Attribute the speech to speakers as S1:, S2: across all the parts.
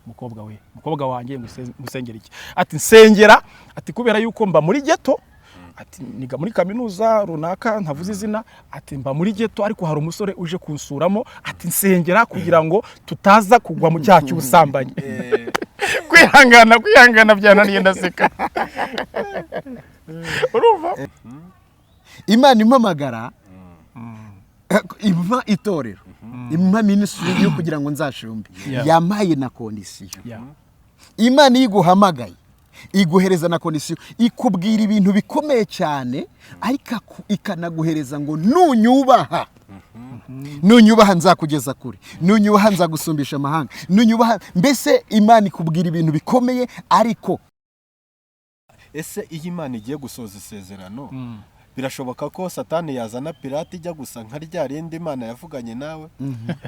S1: umukobwa wanjye ngusengera iki ati nsengera ati kubera yuko mba muri ghetto ati niga muri kaminuza runaka ntavuze izina ati mba muri ghetto ariko hari umusore uje kunsuramo ati nsengera kugira ngo tutaza kugwa mu cyaha cy'ubusambanyi kwihangana byananiye ndaseka urumva
S2: Imana impamagara impa itorero impa ministry yo kugira ngo nzashumbe yamaye na kondisiyo Imana iguhamagaye iguhereza na kondisiyo ikubwira ibintu bikomeye cyane ariko ikanaguhereza ngo nunyubaha nzakugeza kure nunyubaha nzagusumbisha amahanga nunyubaha mbese Imana ikubwira ibintu bikomeye ariko
S3: ese iyi Imana igiye gusoza isezerano birashoboka ko Satani yazana pirate ijya gusa nka rya rindi Imana yavuganye nawe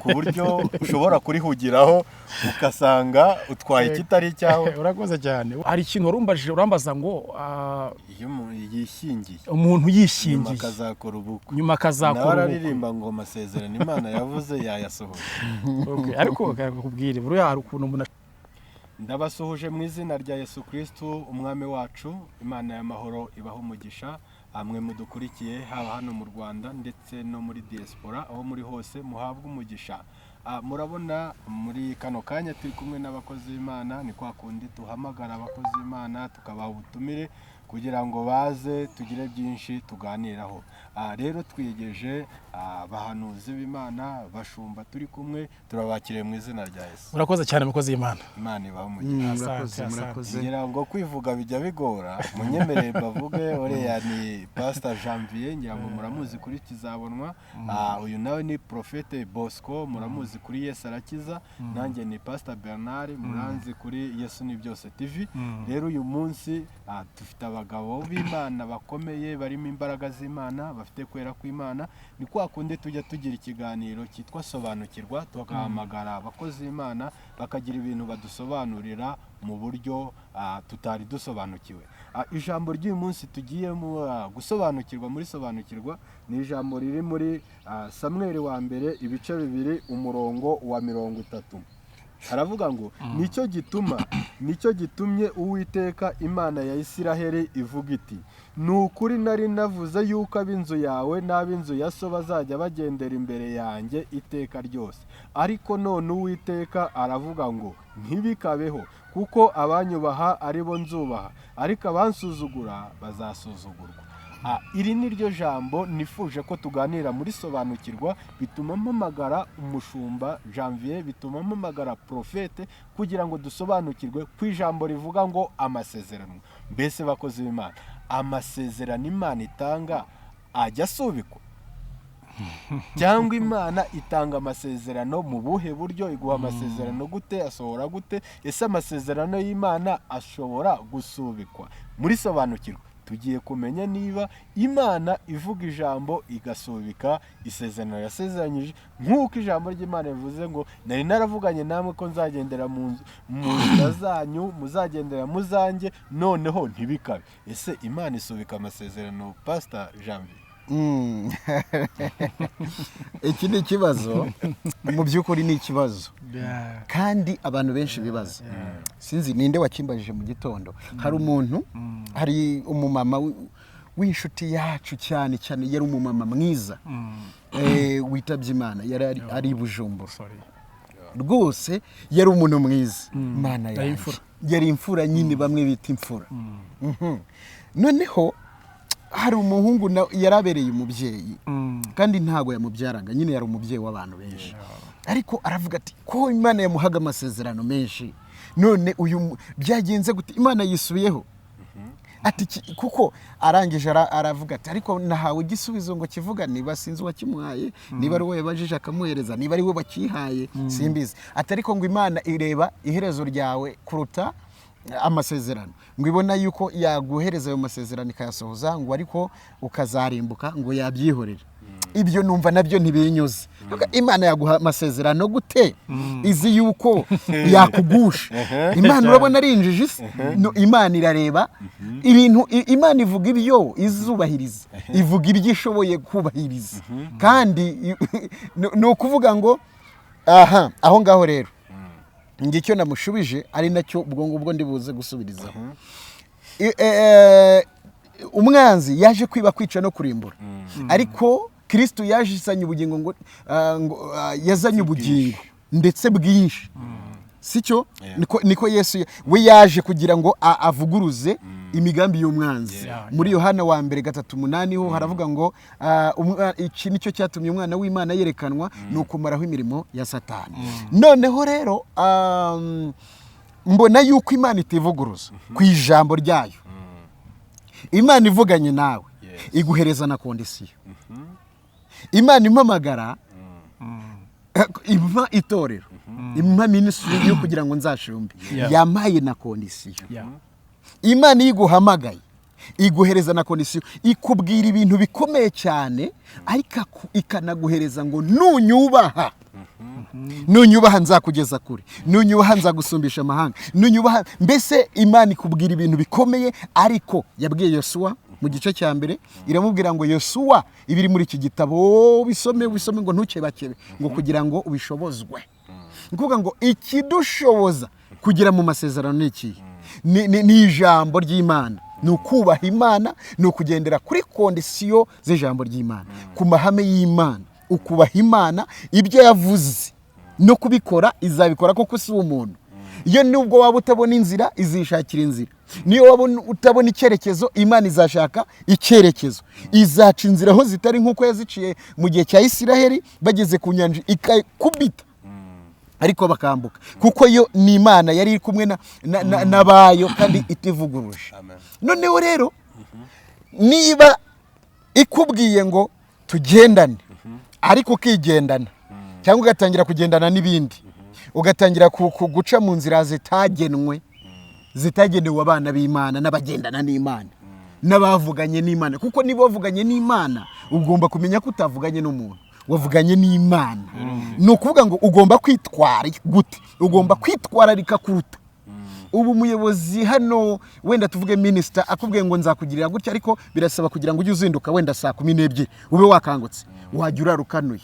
S3: ku buryo ushobora kurihugiraho ukasanga utwaye kitari cyawe.
S1: Urakoze cyane. Hari ikintu warumbajije urambaza ngo
S3: iyo yishingiye
S1: umuntu yishingiye
S3: nyuma akazakora araririmba ngo amasezerano Imana yavuze yayasohoye.
S1: Okay, ariko kakubwire buri hari ukuntu umuntu
S3: ndabasuhuje mu izina rya Yesu Kristo umwami wacu. Imana y'amahoro ibaho umugisha amwe mudukurikiye haba hano mu Rwanda ndetse no muri diaspora aho muri hose muhabwa umugisha. Murabona muri kano kanya turi kumwe n'abakozi b'Imana, ni kwa kundi tuhamagara abakozi b'Imana tukabaha ubutumire kugira ngo baze tugire byinshi tuganiraho. Rero twiyegeje abahanuzi b'Imana bashumba turi kumwe turabakiriye mu izina rya Yesu.
S1: Murakoze cyane mukozi y'Imana.
S3: Imana ibaho umugisha. Murakoze. Ngira ngo kwivuga bijya bigora munyemerere bavuge oreya ni Pastor Janvier ngira ngo muramuzi kuri Kizabonwa. Uyu nawe ni Prophete Bosco muramuzi kuri Yesu Arakiza. Nanjye ni Pastor Bernard muranzi kuri Yesu ni byose TV. Rero uyu munsi dufite abagabo b'Imana bakomeye barimo imbaraga z'Imana bafite kwera kw'Imana. Ni kwa kundi tujya tugira ikiganiro cyitwa Sobanukirwa tugahamagara abakozi b'Imana bakagira ibintu badusobanurira mu buryo tutari dusobanukiwe. Ijambo ry'uyu munsi tugiye gusobanukirwa muri Sobanukirwa ni ijambo riri muri Samuel wa mbere ibice 2 umurongo wa 30. Haravuga ngo nicyo gitumye Uwiteka Imana ya Isiraheli ivuga iti nukuri nari navuze yuko ab'inzu yawe n'ab'inzu ya so bazajya bagendera imbere yanjye iteka ryose, ariko none Uwiteka aravuga ngo ntibikabeho kuko abanyubaha ari bo nzubaha ariko abansuzugura bazasuzugurwa. Iri ni ryo jambo nifuje ko tuganira muri Sobanukirwa. Bituma mpamagara umushumba Janvier, bituma mpamagara Prophete kugira ngo dusobanukirwe ku ijambo rivuga ngo amasezerano. Mbese bakozi b'Imana, amasezerano Imana itanga ajya asubikwa cyangwa Imana itanga amasezerano mu buhe buryo? Iguha amasezerano gute? Asohora gute? Ese amasezerano y'Imana ashobora gusubikwa? Muri Sobanukirwa tugiye kumenya niba Imana ivuga ijambo igasubika isezerano yasezeranyije, nk'uko ijambo ry'Imana rivuze ngo nari naravuganye namwe ko nzagendera mu nzira zanyu muzagendera mu zanjye noneho ntibikabe. Ese Imana isubika amasezerano Pastor Janvier?
S2: Iki ni ikibazo mu by'ukuri ni ikibazo kandi abantu benshi bibaza. Sinzi ninde wakimbajije mu gitondo. Hari umumama w'inshuti yacu cyane yari umumama mwiza witabye Imana, yari Bujumbura rwose, yari umuntu mwiza. Imana yari imfura nyine, bamwe bita imfura. Noneho hari umuhungu yarabereye umubyeyi kandi ntago yamubyaraga, nyine yari umubyeyi w'abantu benshi, ariko aravuga ati ko Imana yamuhaga amasezerano menshi, none uyu byagenze gute? Imana yisubiyeho ati kuko arangije aravuga ati ariko nahawe igisubizo ngo kivuga niba sinzi wakimuhaye, niba ari we yabajije akamuhereza, niba ari we bakihaye simbizi. Ati ariko ngo Imana ireba iherezo ryawe kuruta amasezerano, ngo ibona yuko yaguhereza ayo masezerano ikayasohoza, ngo ariko ukazarimbuka ngo yabyihorera. Ibyo numva nabyo ntibinyuze. Imana yaguha amasezerano gute izi yuko yakugusha? Imana urabona ari injiji se? Imana irareba ibintu, Imana ivuga ibyo izubahiriza, ivuga ibyo ishoboye kubahiriza, kandi ni ukuvuga ngo aho ngaho rero ngicyo namushubije ari nacyo ubwo ndi buze gusubirizaho. Umwanzi yaje kwiba, kwica no kurimbura, ariko Kristo yaje isanye ubugingo ngo yazanye ubugingo ndetse bwinshi, sicyo? Niko Yesu we yaje kugira ngo avuguruze imigambi y'umwanzi. Muri Yohana 1:3 ho haravuga ngo iki nicyo cyatumye umwana w'Imana yerekanwa, ni ukumaraho imirimo ya Satani. Noneho rero mbona yuko Imana itivuguruza ku ijambo ryayo. Imana ivuganye nawe iguhereza na kondisiyo. Imana impamagara, impa itorero, impa ministry yo kugira ngo nzashumbe, yamaye na kondisiyo. Imana iguhamagaye iguhereza na kondisiyo, ikubwira ibintu bikomeye cyane, ariko ikanaguhereza ngo nunyubaha, nunyubaha nzakugeza kure, nunyubaha nzagusumbisha amahanga, nunyubaha. Mbese Imana ikubwira ibintu bikomeye, ariko yabwiye Yosuwa mu gice cya mbere, iramubwira ngo Yosuwa, ibiri muri iki gitabo bisome ngo ntukebakebe, ngo kugira ngo ubishobozwe. Nkuvuga ngo ikidushoboza kugira mu masezerano ni iki? Ni ijambo ry'Imana, ni ukubaha Imana, ni ukugendera kuri kondisiyo z'ijambo ry'Imana, ku mahame y'Imana, ukubaha Imana, ibyo yavuze no kubikora izabikora, koko si umuntu. Iyo nubwo waba utabona inzira, izishakira inzira. Niyo waba utabona icyerekezo, Imana izashaka icyerekezo, izaca inzira aho zitari, nk'uko yaziciye mu gihe cya Isiraheli bageze ku nyanja ikakubita, ariko bakambuka, kuko yo ni Imana yari iri kumwe n'abayo kandi itivuguruje. Noneho rero niba ikubwiye ngo tugendane, ariko ukigendana, cyangwa ugatangira kugendana n'ibindi, ugatangira guca mu nzira zitagenewe abana b'Imana n'abagendana n'Imana n'abavuganye n'Imana. Kuko niba wavuganye n'Imana, ugomba kumenya ko utavuganye n'umuntu, wavuganye n'Imana. Ni ukuvuga ngo ugomba kwitwara gute? Ugomba kwitwararika kuruta. Ubu umuyobozi hano, wenda tuvuge minister, akubwiye ngo nzakugirira gutya, ariko birasaba kugira ngo ujye uzinduka wenda saa 12 ube wakangutse, wajya urarukanuye.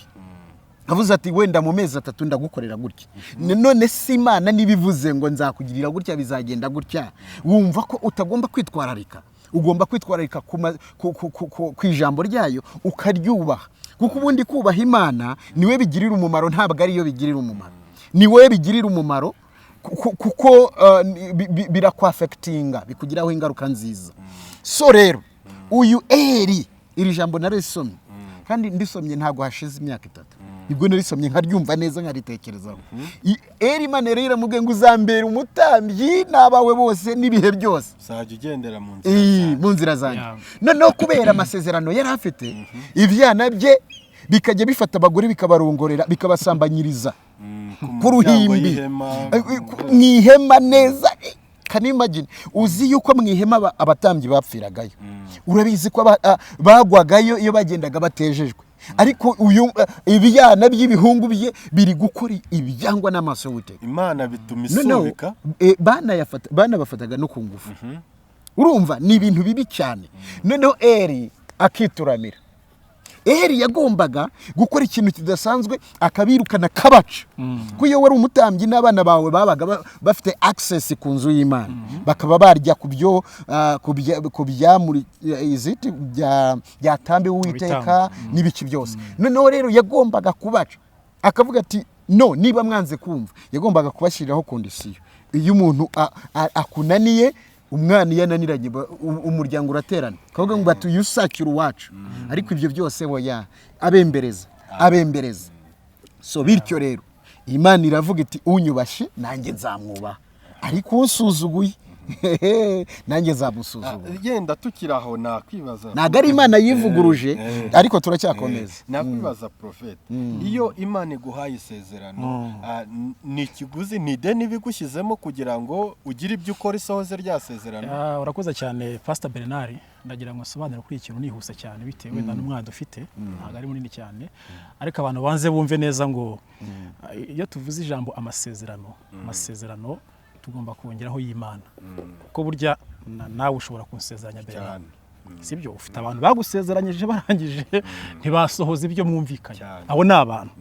S2: Avuze ati wenda mu mezi 3 ndagukorera gutya. None si Imana nibivuze ngo nzakugirira gutya bizagenda gutya, wumva ko utagomba kwitwararika. Ugomba kwitwararika ku ijambo ryayo, ukaryubaha. Kuko ubundi kubaha Imana niwe bigirira umumaro, ntabwo ari yo bigirira umumaro. Niwe bigirira umumaro, kuko birakwafectinga, bikugiraho ingaruka nziza. So rero uyu Eri, iri jambo narisomye, kandi ndisomye ntabwo hashize imyaka 3. Ibwo narisomye nkaryumva neza, nkaritekerezaho. Eri Imana rero iramubwiye ngo uzambera umutambyi n'abawe bose n'ibihe byose,
S3: uzajya ugendera
S2: mu nzira zanjye. Noneho kubera amasezerano yari afite, ivyana bye bikajya bifata abagore bikabarongorera, bikabasambanyiriza ku ruhimbi, mwihema neza. Can you imagine? Uzi yuko mwihema abatambyi bapfiragayo, urabizi ko bagwagayo iyo bagendaga batejejwe, ariko uyu ibyana by'ibihungu bye biri gukora ibyangwa n'amaso y'Uwiteka.
S3: Imana bituma isubika,
S2: bana bafataga no ku ngufu. Urumva ni ibintu bibi cyane. Noneho Eri akituramira. Eri yagombaga gukora ikintu kidasanzwe, akabirukana kabaca. Kuko iyo wari umutambyi n'abana bawe babaga bafite access ku nzu y'Imana, bakaba barya kubya muri iziti byatambe Uwiteka n'ibiki byose. Noneho rero yagombaga kubaca, akavuga ati no, niba mwanze kumva, yagombaga kubashyiriraho kondisiyo. Iyo umuntu akunaniye, umwana yananiranye, umuryango uraterana, kavuga ngo batuyusakira uwacu, ariko ibyo byose boya abembereza. So bityo rero Imana iravuga iti unyubashe nanjye nzamwubaha, ariko usuzuguye nanjye nzamusuzugura.
S3: Yenda tukiraho nakwibaza,
S2: ntago ari Imana yivuguruje, ariko turacyakomeza.
S3: Nakwibaza prophet, iyo Imana iguhaye isezerano, ni ikiguzi, ni ideni bigushyizemo kugira ngo ugire ibyo ukora isohoze rya sezerano?
S1: Urakoze cyane Pastor Bernard, ndagira ngo sobanure kuri ikintu nihuse cyane, bitewe n'umwana dufite, ntago ari munini cyane, ariko abantu banze bumve neza ngo iyo tuvuze ijambo amasezerano tugomba kongeraho y'Imana, kuko burya nawe ushobora kunsezeranya mbere, sibyo? Ufite abantu bagusezeranyije barangije ntibasohoza ibyo mwumvikanye, abo ni abantu.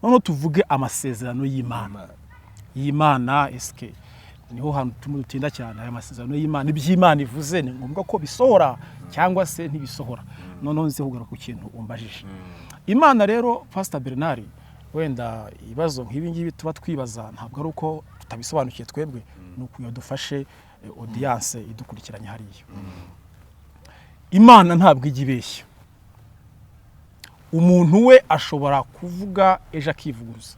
S1: None tuvuge amasezerano y'Imana. y'Imana eske niho hantu tumwe dutinda cyane aya masezerano y'Imana iby'Imana ivuze ni ngombwa ko bisohora cyangwa se ntibisohora noneho nzi kugaruka ku kintu umbajije Imana rero Pastor Bernard wenda ibibazo nk'ibi ngibi tuba twibaza ntabwo ari uko tutabisobanukiye twebwe nuko yadufashe audience idukurikiranye hariyo Imana ntabwo igibeshya umuntu we ashobora kuvuga ejo akivuguruza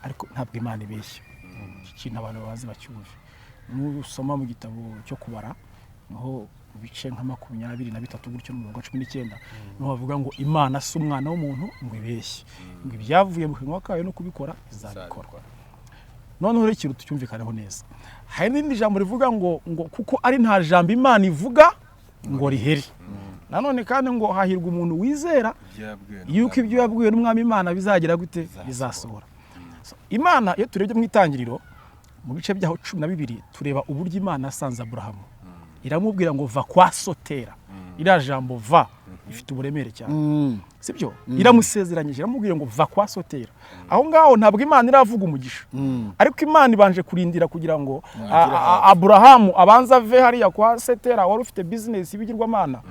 S1: ariko ntabwo Imana ibeshya ikintu abantu bazi bacyumve n'usoma mu gitabo cyo kubara naho bice nka 23 gutyo mu 19 no bavuga ngo Imana si umwana w'umuntu ngo ibeshye ngo ibyavuye mu kanwa kayo no kubikora izabikora noneho rero ikintu tucyumvikaneho neza hari n'indi jambo rivuga ngo kuko ari nta jambo Imana ivuga ngo riheri nanone kandi ngo hahirwa umuntu wizera yuko ibyo yabwiwe n'umwami Imana bizagira gute bizasohora Imana iyo turebye mu itangiriro mu bice byaho 12 tureba uburyo Imana yasanze Aburahamu iramubwira ngo va kwa sotera ira jambo va ifite uburemere cyane sibyo iramusezeranyije iramubwira ngo va kwa sotera aho ngaho ntabwo Imana iravuga umugisha ariko Imana ibanje kurindira kugira ngo Aburahamu abanza ave hariya kwa sotera wari ufite business y'ibigirwamana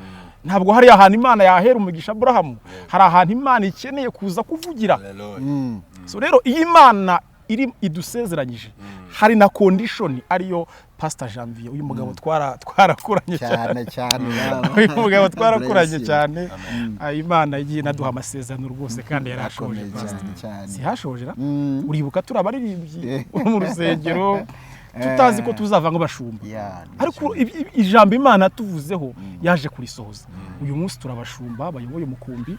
S1: ntabwo hari ahantu Imana yahera umugisha Aburahamu hari ahantu Imana ikeneye kuza kuvugira so rero iyi Imana iri idusezeranyije hari na condition ariyo Pastor Janvier uyu mugabo twarakuranye
S2: cyane
S1: uyu mugabo twarakuranye cyane Imana igiye naduha amasezerano rwose kandi yarashoje si hashoje uribuka turabaririmbyi mu rusengero tutazi ko tuzava ngo bashumba ariko ijambo Imana tuvuzeho yaje kurisohoza uyu munsi turabashumba bayoboye umukumbi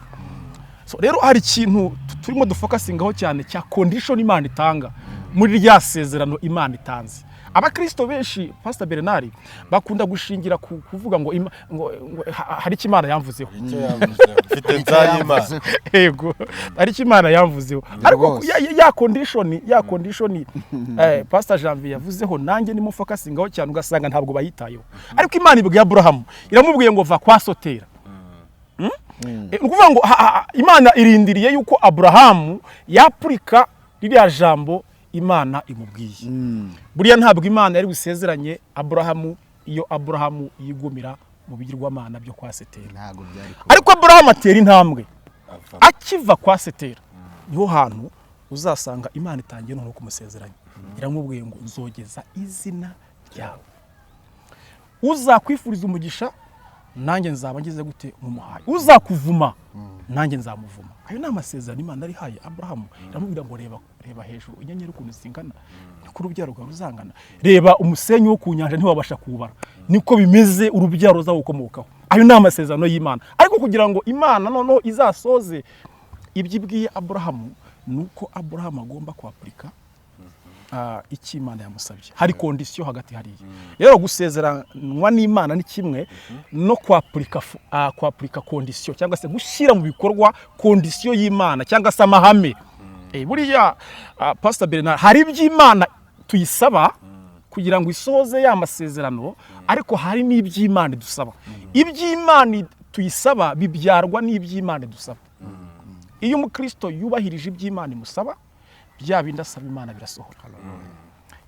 S1: so rero hari ikintu turimo dufokasingaho cyane cya condition Imana itanga muri rya sezerano Imana itanze abakristo benshi Pastor Bernard bakunda gushingira kuvuga ngo hari Imana yamvuzeho
S3: mfite nzayimana
S1: yego hari Imana yamvuzeho ariko ya condition Pastor Janvier yavuzeho nanjye ni mu fokasingaho cyane ugasanga ntabwo bayitayeho ariko Imana ibwiye Aburahamu iramubwiye ngo va kwa sotera ukuvuga ngo Imana irindiriye yuko Aburahamu yapurika ririya jambo Imana imubwiye buriya ntabwo Imana yari busezeranye Aburahamu iyo Aburahamu yigumira mu bigirwamana byo kwa Setera ariko Aburahamu atera intambwe akiva kwa Setera niho hantu uzasanga Imana itangiye no kumusezeranya iramubwiye ngo nzogeza izina ryawe uzakwifuriza umugisha nanjye nzaba ngize gute mumuhaye uzakuvuma nanjye nzamuvuma ayo ni amasezerano Imana ari haye Aburahamu iramubwira ngo reba hejuru inyenyeri ukuntu zingana niko urubyaro rwawe ruzangana reba umusenyi wo ku nyanja ntiwabasha kuwubara niko bimeze urubyaro ruzagukomokaho ayo ni amasezerano y'Imana ariko kugira ngo Imana noneho izasoze ibyibwiye Aburahamu nuko Aburahamu agomba kwapurika iki Imana yamusabye hari condition hagati hariya rero gusezeranwa n'Imana ni kimwe no kwapurika condition cyangwa se gushyira mu bikorwa condition y'Imana cyangwa se amahame buriya Pastor Bernard hari iby'Imana tuyisaba kugira ngo isoze ya masezerano ariko hari n'iby'Imana dusaba iby'Imana tuyisaba bibyarwa n'iby'Imana dusaba iyo umukristo yubahirije iby'Imana imusaba bya bindi asaba Imana birasohora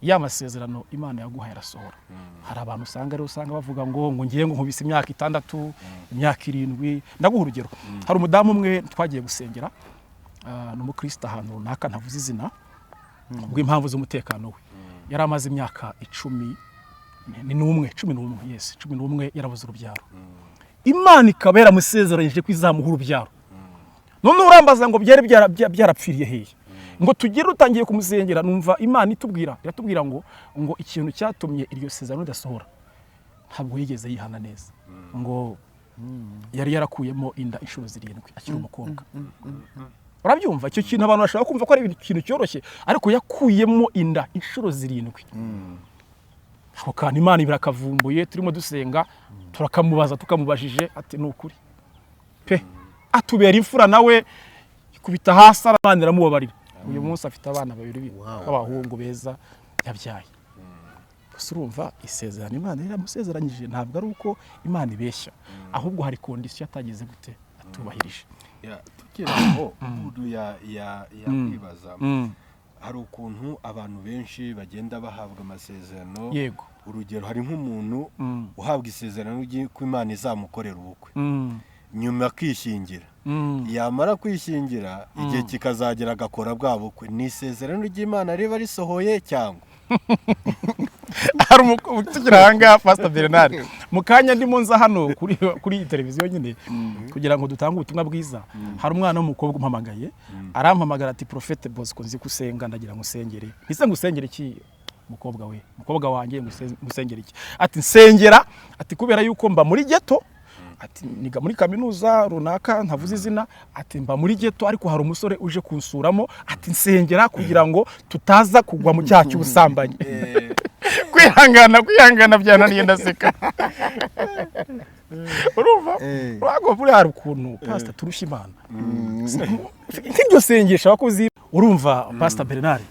S1: ya masezerano Imana yaguhaye arasohora hari abantu usanga bavuga ngo ngiye ngo nkubise imyaka 6 imyaka 7 ndaguha urugero hari umudamu umwe twagiye gusengera n'umukristo ahantu runaka ntavuze izina bw'impamvu z'umutekano we yari amaze imyaka 11 yes 11 yarabuze urubyaro Imana ikaba yaramusezeranyije ko izamuha urubyaro none urambaza ngo byari byarapfiriye hehe ngo tugire utangiye kumusengera numva Imana iratubwira ngo ikintu cyatumye iryo sezerano ridasohora ntabwo yigeze yihana neza ngo yari yarakuyemo inda inshuro 7 akiri umukobwa urabyumva icyo kintu abantu bashaka kumva ko ari ikintu cyoroshye ariko yakuyemo inda inshuro 7 aho kandi Imana irakavumbuye turimo dusenga turakamubaza tukamubajije ati nukuri pe atubera imfura nawe kubita hasi Imana iramubabarira uyu munsi afite abana 2 b'abahungu beza yabyaye gusa urumva isezerano Imana iramusezeranyije ntabwo ari uko Imana ibeshya ahubwo hari condition atagize gute atubahirije
S3: tukiraho ubu ya kwibaza hari ukuntu abantu benshi bagenda bahabwa amasezerano.
S1: Yego.
S3: Urugero hari nk'umuntu uhabwa isezerano ko Imana izamukorera ubukwe, nyuma akishingira, yamara kwishingira igihe kikazagera agakora bwa bukwe, ni isezerano ry'Imana riba risohoye cyangwa
S1: hari tugira ahangaha Pastor Bernard mu kanya ndimo nza hano kuri iyi televiziyo nyine kugira ngo dutange ubutumwa bwiza. Hari umwana w'umukobwa umpamagaye, arampamagara ati Prophet Bosco nzi kusenga ndagira ngusengere. Ise ngusengere iki mukobwa wanjye ngusengere iki? Ati nsengera, ati kubera yuko mba muri ghetto, ati niga muri kaminuza runaka ntavuze izina, ati mba muri ghetto ariko hari umusore uje kunsuramo, ati nsengera kugira ngo tutaza kugwa mu cyaha cy'ubusambanyi. kwihangana byananiye ndaseka. Urumva wago buri hari ukuntu Pastor turusha Imana nk'iryo sengesha wakoze. Urumva Pastor Bernard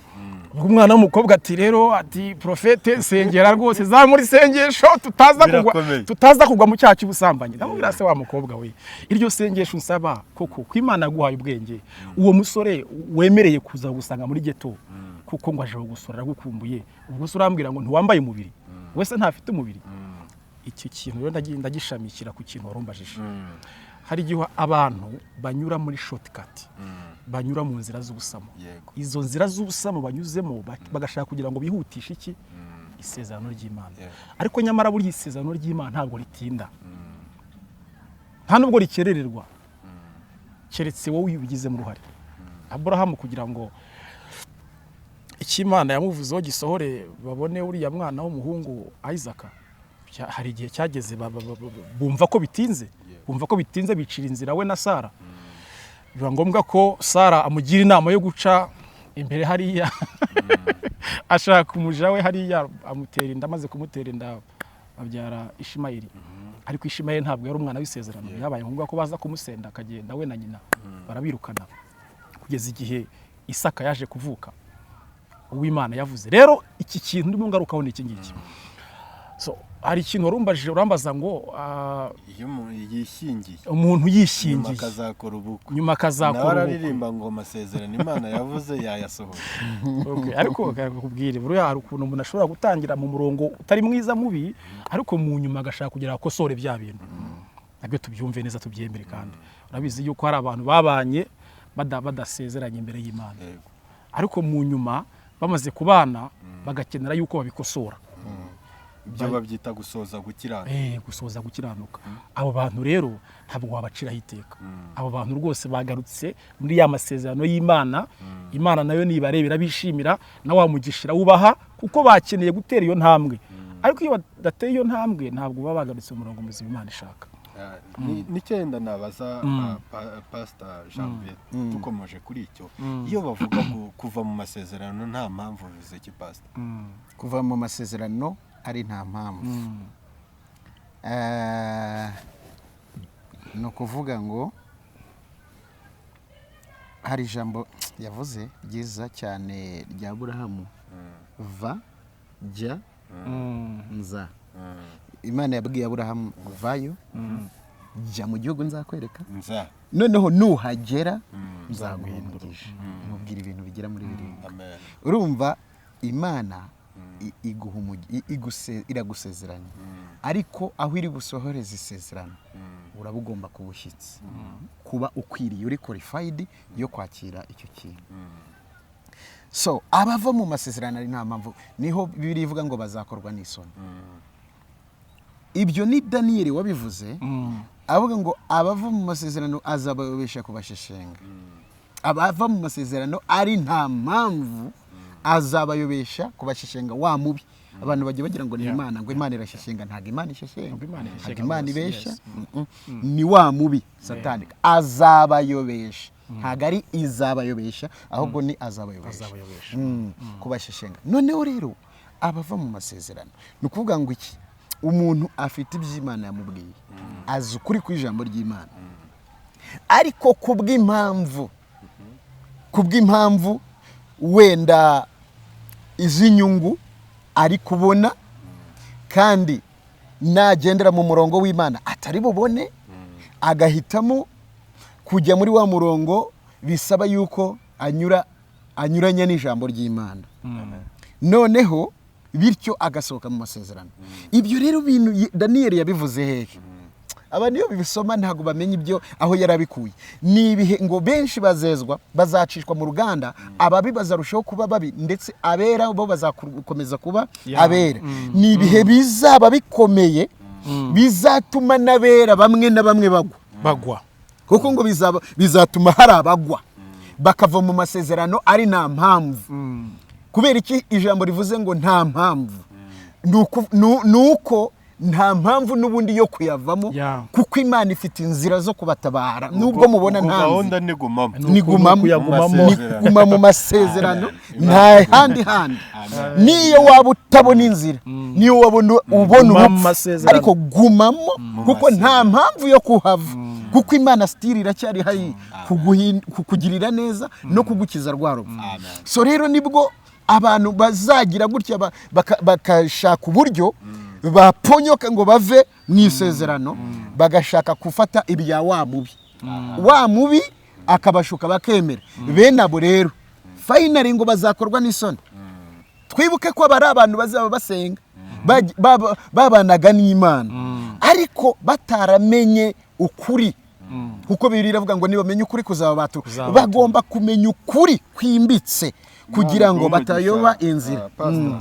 S1: umwana w'umukobwa ati rero ati Prophet sengera rwose za muri sengesho tutaza kugwa mu cyaha cy'ubusambanyi. Ndamubwira se wa mukobwa we, iryo sengesho nsaba koko kw'Imana guhaye ubwenge, uwo musore wemereye kuza gusanga muri ghetto kuko ngo aje gusura gukumbuye, ubwo se urambwira ngo ntiwambaye umubiri, wese ntafite umubiri. Icyo kintu rero ndagishamikira ku kintu warumbajije. Hari igihe abantu banyura muri shortcut, banyura mu nzira z'ubusamo. Izo nzira z'ubusamo banyuzemo bagashaka kugira ngo bihutishe iki isezerano ry'Imana. Ariko nyamara buri isezerano ry'Imana ntabwo ritinda, nta nubwo rikerererwa, keretse wowe ubigizemo uruhare. Abraham kugira ngo Imana yamuvuzeho gisohore babone uriya mwana w'umuhungu Isaac, hari igihe cyageze bumva ko bitinze, bicira inzira we na Sara. Biba ngombwa ko Sara amugira inama yo guca imbere hariya ashaka umuja we hariya, amutera inda, amaze kumutera inda abyara Ishimayeli. Ariko Ishimayeli ntabwo yari umwana w'isezerano, yabaye ngombwa ko baza kumusenda akagenda we na nyina, barabirukana kugeza igihe Isaka yaje kuvuka uw'Imana yavuze. Rero iki kintu ndimo ngarukaho ni iki ngiki. So hari ikintu urambaza ngo
S3: iyo yishingiye,
S1: umuntu yishingiye
S3: nyuma akazakora ubukwe, aririmba ngo amasezerano Imana yavuze yayasohoye.
S1: Ariko kubwire buriya hari ukuntu umuntu ashobora gutangira mu murongo utari mwiza mubi, ariko mu nyuma agashaka kugira akosore bya bintu. Nabyo tubyumve neza tubyemere. Kandi urabizi yuko hari abantu babanye badasezeranye imbere y'Imana, ariko mu nyuma bamaze kubana bagakenera yuko babikosora.
S3: Ibyo babyita gusoza gukiranuka.
S1: Gusoza gukiranuka. Abo bantu rero ntabwo wabaciraho iteka. Abo bantu rwose bagarutse muri ya masezerano y'Imana. Imana nayo nibarebera bishimira, na wamugishira ubaha kuko bakeneye gutera iyo ntambwe. Ariko iyo badateye iyo ntambwe ntabwo baba bagarutse mu murongo muzima Imana ishaka.
S3: N'icyenda nabaza Pastor Janvier dukomeje kuri icyo, iyo bavuga kuva mu masezerano nta mpamvu bivuze iki Pastor?
S2: Kuva mu masezerano ari nta mpamvu, no kuvuga ngo hari ijambo yavuze ryiza cyane rya Aburahamu, va jya nza. Imana yabwiye Aburahamu vayo, jya mu gihugu nzakwereka, noneho nuhagera nzaguhindurije, mubwira ibintu bigera muri birindwi. Urumva Imana iragusezeranya, ariko aho iri busohoreze isezerano uraba ugomba kubushyitsi, kuba ukwiriye, uri qualified yo kwakira icyo kintu. So abava mu masezerano ari nta mpamvu, niho Bibiliya ivuga ngo bazakorwa n'isoni. Ibyo ni Daniyeli wabivuze, avuga ngo abava mu masezerano azabayobesha kubasheshenga. Abava mu masezerano ari nta mpamvu azabayobesha kubasheshenga wa mubi. Abantu bagiye bagira ngo ni Imana, ngo Imana irasheshenga. Ntabwo Imana isheshenga, ntabwo Imana ibesha, ni wa mubi Satani azabayobesha. Ntabwo ari izabayobesha, ahubwo ni azabayobesha kubasheshenga. Noneho rero abava mu masezerano ni ukuvuga ngo iki, umuntu afite iby'Imana yamubwiye, azi ukuri kw'ijambo ry'Imana, ariko kubw'impamvu wenda iz'inyungu ari kubona, kandi nagendera mu murongo w'Imana atari bubone, agahitamo kujya muri wa murongo bisaba yuko anyura anyuranya n'ijambo ry'Imana noneho bityo agasohoka mu masezerano. Ibyo rero bintu Daniyeli yabivuze hehe? Abantu iyo bibisoma ntago bamenye ibyo aho yarabikuye. Ni ibihe ngo benshi bazezwa bazacishwa mu ruganda, ababi bazarushaho kuba babi, ndetse abera bo bazakomeza kuba abera. Ni ibihe bizaba bikomeye bizatuma n'abera bamwe na bamwe bagwa. Kuko ngo bizatuma hari abagwa bakava mu masezerano ari nta mpamvu. Kubera iki ijambo rivuze ngo nta mpamvu? Nuko nta mpamvu n'ubundi yo kuyavamo, kuko Imana ifite inzira zo kubatabara. Nubwo mubona nta gahunda niguma mu masezerano, nta handi niyo waba utabona inzira, niyo wabona ubona urupfu, ariko gumamo, kuko nta mpamvu yo kuhava, kuko Imana stili iracyari hari kukugirira neza no kugukiza rwa rupfu. So rero nibwo abantu bazagira gutya bakashaka uburyo baponyoka ngo bave mu isezerano, bagashaka gufata ibya wa mubi akabashuka bakemera. Bene abo rero finally ngo bazakorwa n'isoni. Twibuke ko bari abantu bazaba basenga babanaga n'Imana, ariko bataramenye ukuri. Kuko Bibiliya iravuga ngo nibamenye ukuri kuzaba batura. Bagomba kumenya ukuri kwimbitse kugira ngo batayoba inzira.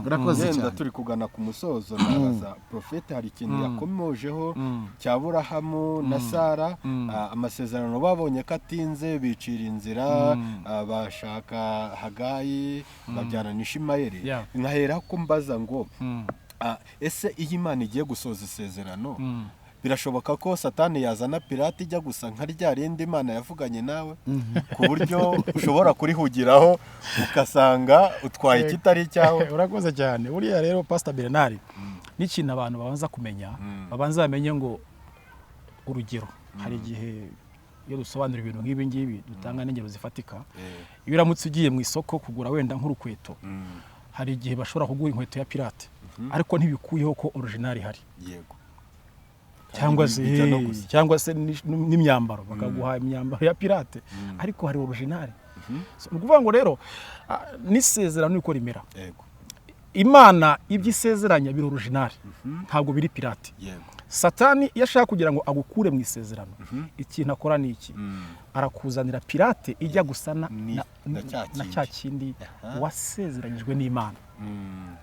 S3: Urakoze cyane. Turi kugana ku musozo, nabaza Profete hari ikintu yakomojeho cya Aburahamu na Sara, amasezerano babonye ko atinze, bicira inzira, bashaka Hagayi, babyarana n'Ishimayeli. Nkahera ko mbaza ngo ese iyi Imana igiye gusoza isezerano, birashoboka ko Satani yazana pirate ijya gusa nka rya rindi Imana yavuganye nawe, ku buryo ushobora kurihugiraho ukasanga utwaye ikitari cyawe?
S1: Urakoze cyane. Buriya rero Pastor Bernard, n'ikintu abantu babanza kumenya, babanza bamenye ngo urugero, hari igihe iyo dusobanura ibintu nk'ibi ngibi dutanga n'ingero zifatika. Iyo uramutse ugiye mu isoko kugura wenda nk'urukweto, hari igihe bashobora kuguha inkweto ya pirate, ariko ntibikuyeho ko original ihari.
S3: Yego.
S1: cyangwa se n'imyambaro, bakaguha imyambaro ya pirate, ariko hari original. So ukuvuga ngo rero n'isezerano niko rimera. Imana ibyisezeranya biri original, ntabwo biri pirate. Satani yashaka kugira ngo agukure mu isezerano, ikintu akora ni iki? Arakuzanira pirate ijya gusana na cya kindi wasezeranyijwe n'Imana.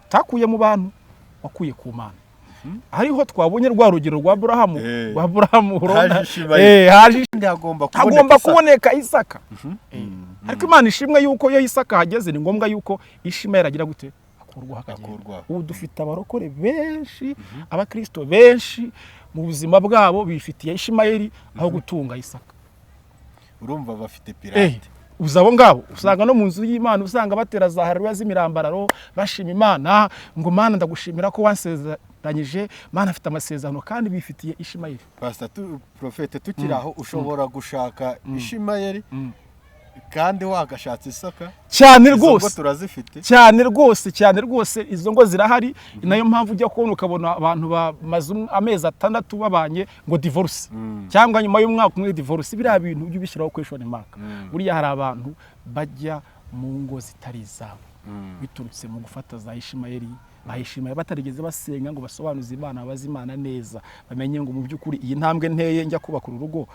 S1: Takuye mu bantu, wakuye ku Mana. Hariho twabonye rwa rugero rwa Aburahamu hagomba kuboneka Isaka. Ariko Imana ishimwe yuko iyo Isaka hageze, ni ngombwa yuko Ishimayeli agira gute? Akurwaho. Ubu dufite abarokore benshi, abakristo benshi mu buzima bwabo bifitiye Ishimayeli aho gutunga Isaka.
S3: Urumva bafite pirate.
S1: Uzabo ngabo usanga no mu nzu y'Imana, usanga batera za haleluya z'imirambararo, bashima Imana ngo Mana ndagushimira ko wansezeranyije, Mana afite amasezerano, kandi bifitiye Ishimayeli.
S3: Pastor Profete, tukiraho ushobora gushaka Ishimayeli kandi wagashatse Isaka?
S1: Cyane rwose,
S3: turazifite
S1: cyane rwose, izo ngo zirahari. Nayo mpamvu ujya kubona ukabona abantu bamaze amezi 6 babanye ngo divorce, cyangwa nyuma y'umwaka umwe divorce. Biriya bintu byo bishyiraho question mark. Buriya hari abantu bajya mu ngo zitari izabo biturutse mu gufata za Ishimayeli, bahishimira batarigeze basenga ngo basobanuze Imana, bazi Imana neza, bamenye ngo mu by'ukuri iyi ntambwe nteye njya kubaka urugo,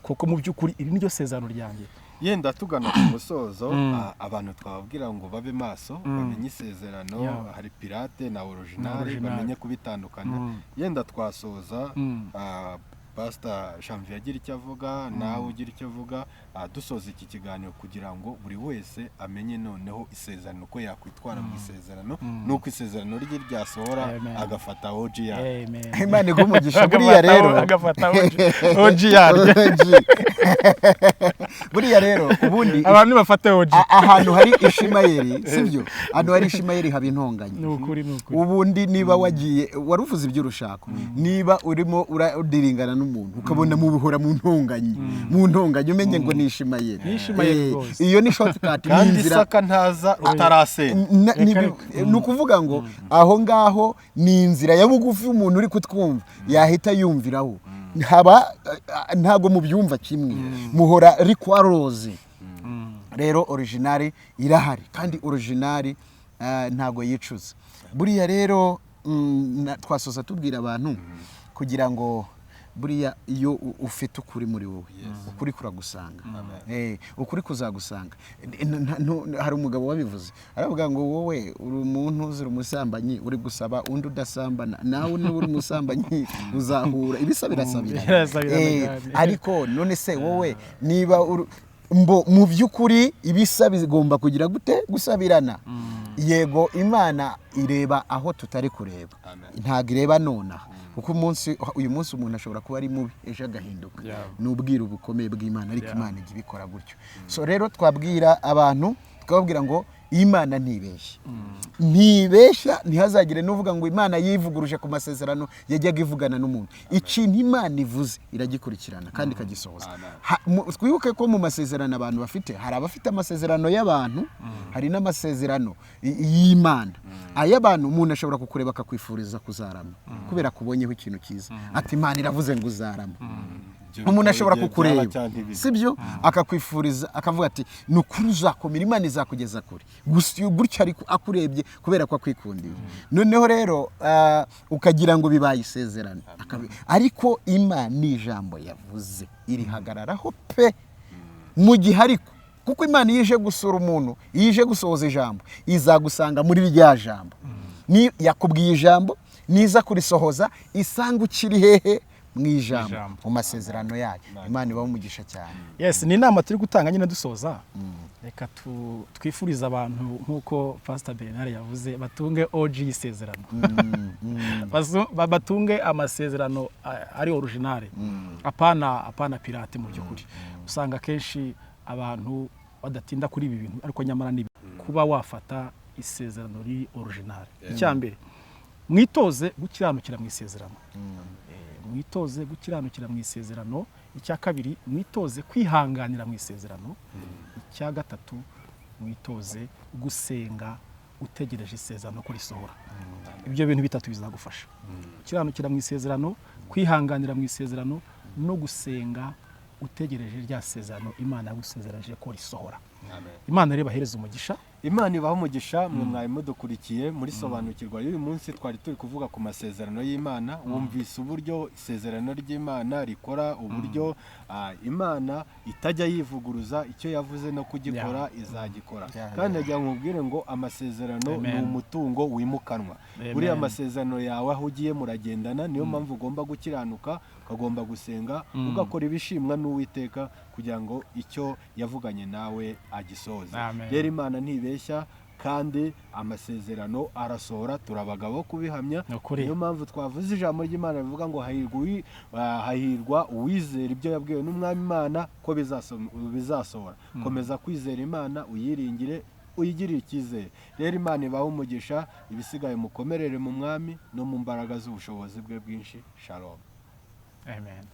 S1: kuko mu by'ukuri iri niryo sezerano ryanjye.
S3: Yenda tugana ku musozo, abantu twababwira ngo babe maso, bamenye isezerano, hari pirate na original, bamenye kubitandukanya. Yenda twasoza, Pastor Janvier agira icyo avuga, nawe ugira icyo avuga, dusoza iki kiganiro kugira ngo buri wese amenye noneho isezerano ko yakwitwara mu isezerano, nuko isezerano rye ryasohora agafata oji yayo.
S2: Imana igumugisha. Buriya rero
S1: agafata oji yayo.
S2: Buriya rero ubundi
S1: abantu bafate oji
S2: ahantu hari Ishimayeli, sibyo? Ahantu hari Ishimayeli haba intonganya.
S1: Nukuri.
S2: Ubundi niba wagiye waruvuze iby'urushako, niba urimo uradiringana n'umuntu ukabona mu bihora mu ntonganya, umenye ngo ni Ishimayeli. Iyo ni shortcut,
S3: ni inzira. Isaka ntaza utarasenya.
S2: Ni ukuvuga ngo aho ngaho ni inzira ya bugufi umuntu uri kutwumva yahita yumviraho. Ntago mubyumva kimwe, muhora rikwaroze. rero originari irahari kandi originari ntago yicuza. Buriya rero twasoza tubwira abantu kugira ngo buriya iyo ufite ukuri muri wowe ukuri kuragusanga, ukuri kuzagusanga. Hari umugabo wabivuze aravuga ngo wowe uri umuntu uzira umusambanyi uri gusaba undi udasambana, nawe niba uri umusambanyi uzahura ibisa birasabira. Ariko none se wowe niba mu by'ukuri ibisa bigomba kugira gute gusabirana. Yego Imana ireba aho tutari kureba, ntago ireba nonaha, kuko uyu munsi umuntu ashobora kuba ari mubi ejo agahinduka. Ni ubwiru bukomeye bw'Imana, ariko Imana ijya ibikora gutyo. So rero twabwira abantu tukababwira ngo Imana ntibeshya, ntihazagire n'uvuga ngo Imana yivuguruje ku masezerano yajyaga ivugana n'umuntu. Ikintu Imana ivuze iragikurikirana kandi ikagisohoza. Twibuke ko mu masezerano abantu bafite, hari abafite amasezerano y'abantu, hari n'amasezerano y'Imana. Ay'abantu umuntu ashobora kukureba akakwifuriza kuzarama kubera kubonyeho ikintu cyiza, ati Imana iravuze ngo uzarama. Umuntu ashobora kukureba sibyo akakwifuriza akavuga ati nukuri uzakomera, Imana izakugeza kure, gutyo ariko akurebye kubera ko akwikundiye. Noneho rero ukagira ngo bibaye isezerano, ariko Imana n'ijambo yavuze irihagararaho pe mu gihe. Ariko kuko Imana yije gusura umuntu, yije gusohoza ijambo, izagusanga muri rya jambo. Ni yakubwiye ijambo, niza kurisohoza isanga ukiri hehe mu ijambo, mu masezerano yayo. Imana ibaho umugisha cyane.
S1: Yes, ni inama turi gutanga nyine dusoza. Reka twifuriza abantu nkuko Pastor Bernard yavuze batunge OG isezerano. Batunge amasezerano ari original. Apana pirate mu by'ukuri. Usanga kenshi abantu badatinda kuri ibi bintu, ariko nyamara ni kuba wafata isezerano ri original. Icyambere mwitoze gukiranukira mu isezerano. Mwitoze gukiranukira mu isezerano. Icya kabiri mwitoze kwihanganira mu isezerano. Icya gatatu mwitoze gusenga utegereje isezerano ko risohora. Ibyo bintu bitatu bizagufasha: gukiranukira mu isezerano, kwihanganira mu isezerano, no gusenga utegereje rya sezerano Imana yagusezeranje ko risohora. Imana reba hereza umugisha.
S3: Imana ibaho umugisha. Mwe mwari mudukurikiye muri Sobanukirwa y'uyu munsi, twari turi kuvuga ku masezerano y'Imana. Wumvise uburyo isezerano ry'Imana rikora, uburyo Imana itajya yivuguruza, icyo yavuze no kugikora izagikora. Kandi ajya nkubwire ngo amasezerano ni umutungo wimukanwa. Buriya amasezerano yawe aho ugiye muragendana, niyo mpamvu ugomba gukiranuka, ukagomba gusenga, ugakora ibishimwa n'Uwiteka kugira ngo icyo yavuganye nawe agisoze. Rero Imana ntibeshya kandi amasezerano arasohora, turabagabo kubihamya. Niyo mpamvu twavuze ijambo ry'Imana rivuga ngo hahirwa uwizera ibyo yabwiwe n'Umwami Imana ko bizasohora. Komeza kwizera Imana, uyiringire, uyigirire icyizere. Rero Imana ibaho umugisha, ibisigaye mukomerere mu Mwami no mu mbaraga z'ubushobozi bwe bwinshi. Shalom.
S1: Amen.